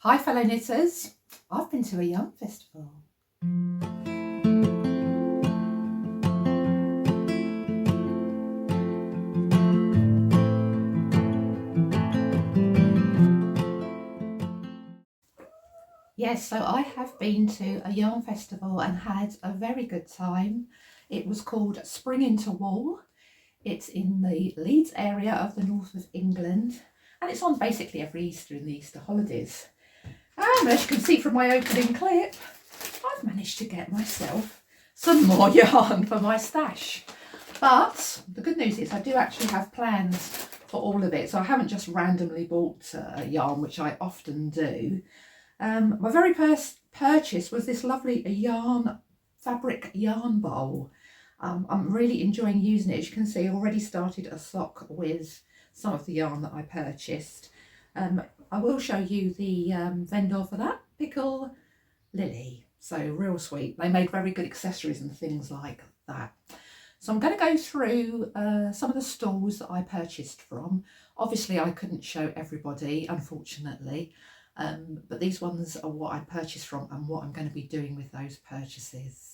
Hi fellow knitters, I've been to a yarn festival. Yes, so I have been to a yarn festival and had a very good time. It was called Spring into Wool. It's in the Leeds area of the north of England and it's on basically every Easter in the Easter holidays. And as you can see from my opening clip, I've managed to get myself some more yarn for my stash. But the good news is I do actually have plans for all of it. So I haven't just randomly bought yarn, which I often do. My very first purchase was this lovely fabric yarn bowl. I'm really enjoying using it. As you can see, I already started a sock with some of the yarn that I purchased. I will show you the vendor for that, Pickle Lily. So real sweet. They made very good accessories and things like that. So I'm going to go through some of the stalls that I purchased from. Obviously I couldn't show everybody, unfortunately, but these ones are what I purchased from and what I'm going to be doing with those purchases.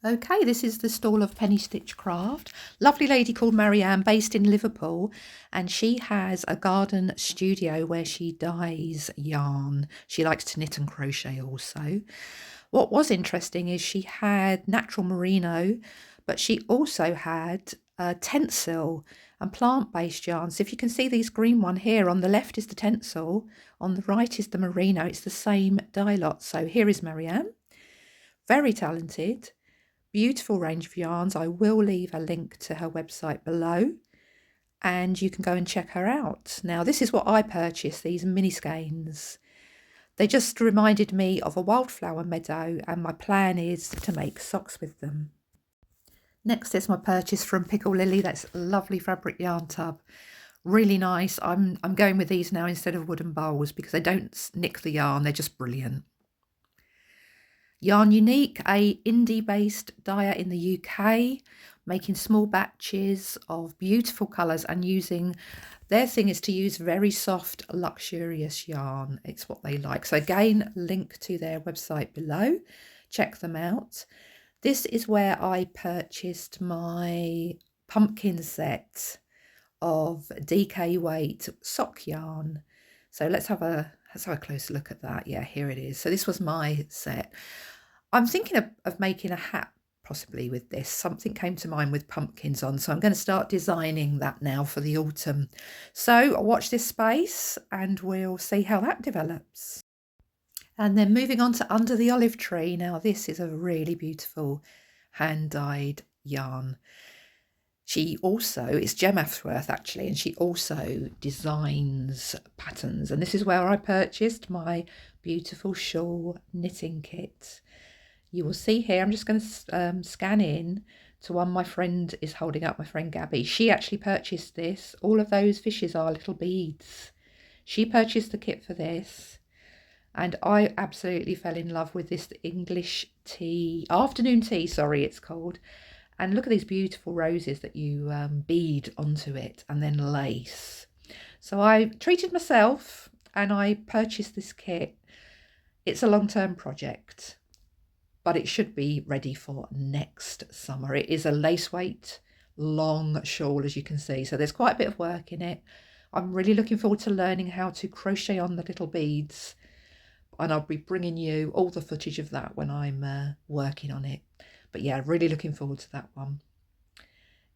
Okay, this is the stall of Penny Stitch Craft. Lovely lady called Marianne, based in Liverpool, and she has a garden studio where she dyes yarn. She likes to knit and crochet also. What was interesting is she had natural merino, but she also had tencel and plant-based yarns. So if you can see these green one here, on the left is the tencel, on the right is the merino. It's the same dye lot. So here is Marianne, very talented. Beautiful range of yarns. I will leave a link to her website below and you can go and check her out. Now this is what I purchased, these mini skeins. They just reminded me of a wildflower meadow and my plan is to make socks with them. Next is my purchase from Pickle Lily. That's a lovely fabric yarn tub. Really nice. I'm going with these now instead of wooden bowls because they don't nick the yarn. They're just brilliant. Yarn Unique, a indie-based dyer in the UK, making small batches of beautiful colours and using, their thing is to use very soft, luxurious yarn. It's what they like. So again, link to their website below. Check them out. This is where I purchased my pumpkin set of DK weight sock yarn. So let's have a closer look at that. Yeah, here it is. So this was my set. I'm thinking of making a hat possibly with this. Something came to mind with pumpkins on, so I'm going to start designing that now for the autumn. So watch this space and we'll see how that develops. And then moving on to Under the Olive Tree. Now this is a really beautiful hand-dyed yarn. She also, it's Gem Afsworth actually, and she also designs patterns. And this is where I purchased my beautiful shawl knitting kit. You will see here, I'm just going to scan in to one my friend is holding up, my friend Gabby. She actually purchased this. All of those fishes are little beads. She purchased the kit for this. And I absolutely fell in love with this English tea, afternoon tea, sorry, it's called. And look at these beautiful roses that you bead onto it and then lace. So I treated myself and I purchased this kit. It's a long-term project, but it should be ready for next summer. It is a lace weight long shawl, as you can see. So there's quite a bit of work in it. I'm really looking forward to learning how to crochet on the little beads. And I'll be bringing you all the footage of that when I'm working on it. But yeah, really looking forward to that one.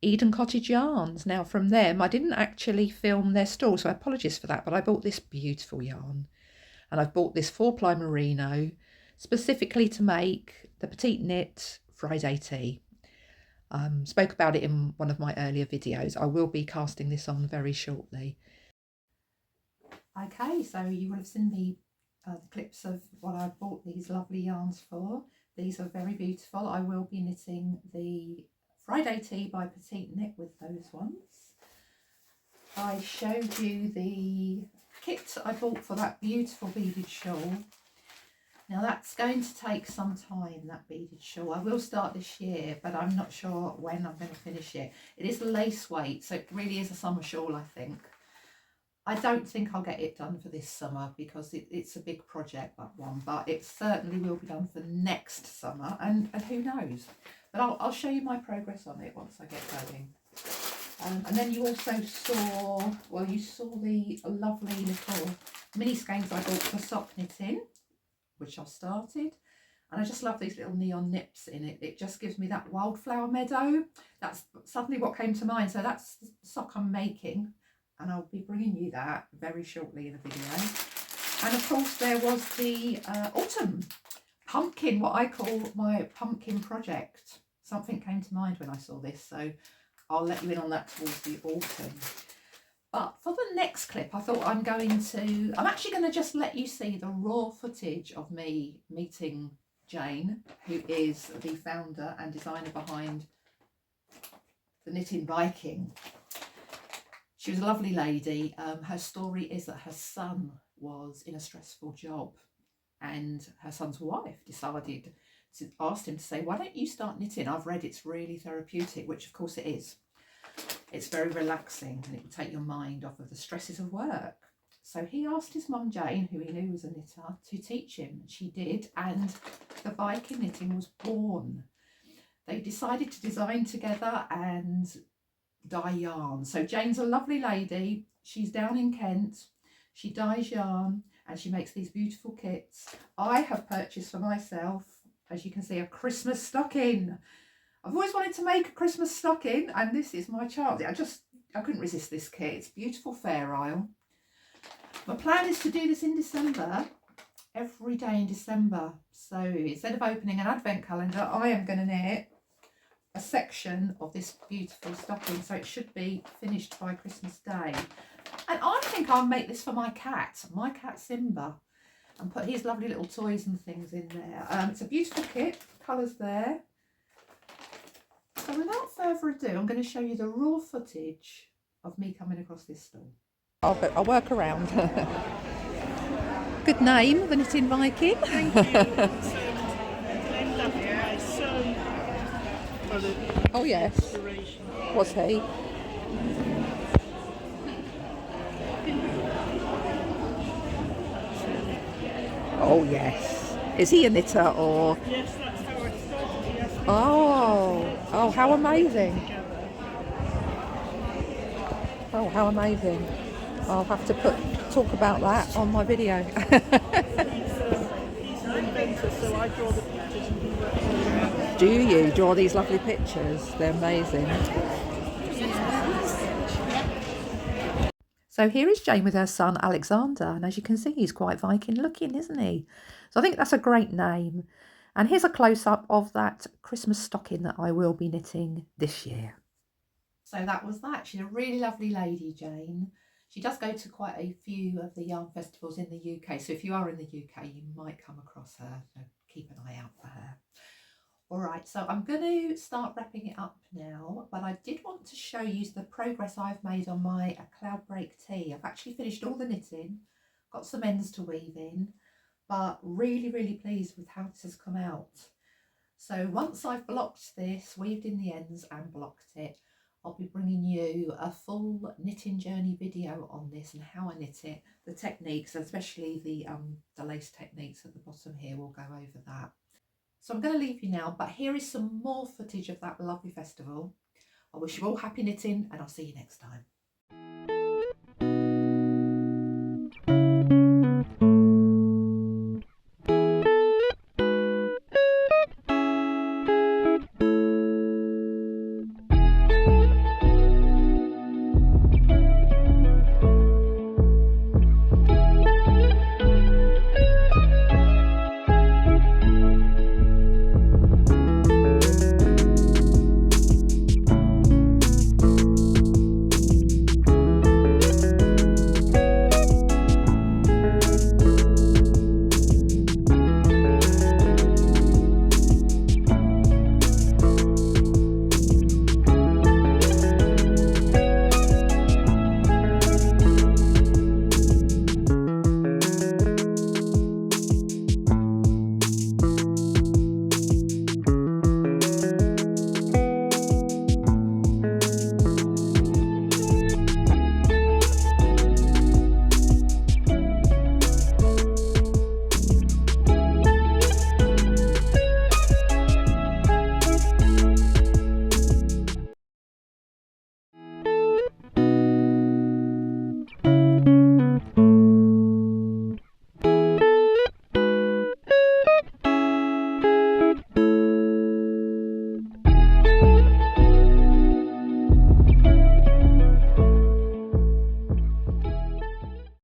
Eden Cottage Yarns. Now from them, I didn't actually film their stall, so apologies for that, but I bought this beautiful yarn. And I've bought this 4-ply merino specifically to make the petite knit Friday tea. Spoke about it in one of my earlier videos. I will be casting this on very shortly. Okay, so you will have seen the clips of what I bought these lovely yarns for. These are very beautiful. I will be knitting the Friday tea by Petite Knit with those ones. I showed you the kit I bought for that beautiful beaded shawl. Now that's going to take some time, that beaded shawl. I will start this year, but I'm not sure when I'm going to finish it. It is lace weight, so it really is a summer shawl, I think. I don't think I'll get it done for this summer because it's a big project, that one, but it certainly will be done for next summer, and who knows. But I'll show you my progress on it once I get going. And then you also saw, well, you saw the lovely little mini skeins I bought for sock knitting, which I've started. And I just love these little neon nips in it. It just gives me that wildflower meadow. That's suddenly what came to mind. So that's the sock I'm making, and I'll be bringing you that very shortly in a video. And of course there was the autumn pumpkin, what I call my pumpkin project. Something came to mind when I saw this, so I'll let you in on that towards the autumn. But for the next clip, I thought I'm actually going to just let you see the raw footage of me meeting Jane, who is the founder and designer behind the Knitting Viking. She was a lovely lady. Her story is that her son was in a stressful job, and her son's wife asked him to say, why don't you start knitting? I've read it's really therapeutic, which of course it is. It's very relaxing and it will take your mind off of the stresses of work. So he asked his mum Jane, who he knew was a knitter, to teach him. She did, and the Viking knitting was born. They decided to design together and dye yarn. So Jane's a lovely lady. She's down in Kent. She dyes yarn and she makes these beautiful kits. I have purchased for myself, as you can see, a Christmas stocking. I've always wanted to make a Christmas stocking, and this is my chance. I couldn't resist this kit. It's beautiful Fair Isle. My plan is to do this in December, every day in December. So instead of opening an advent calendar, I am going to knit a section of this beautiful stocking, so it should be finished by Christmas Day. And I think I'll make this for my cat Simba, and put his lovely little toys and things in there. It's a beautiful kit, colours there. So without further ado, I'm going to show you the raw footage of me coming across this stall. I'll work around. Good name, the Knitting Viking. Thank you. It's named after my son. Oh yes. Was he? Oh yes. Is he a knitter or? Yes, that's how it started. Yes. Oh, how amazing. Oh, how amazing. I'll have to talk about that on my video. He's an inventor, so I draw the pictures and he works on them. Do you draw these lovely pictures? They're amazing. So here is Jane with her son Alexander, and as you can see, he's quite Viking looking, isn't he? So I think that's a great name. And here's a close-up of that Christmas stocking that I will be knitting this year. So that was that. She's a really lovely lady, Jane. She does go to quite a few of the yarn festivals in the UK. So if you are in the UK, you might come across her. So keep an eye out for her. All right, so I'm going to start wrapping it up now, but I did want to show you the progress I've made on my cloud break tee. I've actually finished all the knitting, got some ends to weave in, but really, really pleased with how this has come out. So once I've blocked this, weaved in the ends and blocked it, I'll be bringing you a full knitting journey video on this and how I knit it, the techniques, especially the lace techniques at the bottom here. We'll go over that. So I'm going to leave you now, but here is some more footage of that lovely festival. I wish you all happy knitting, and I'll see you next time.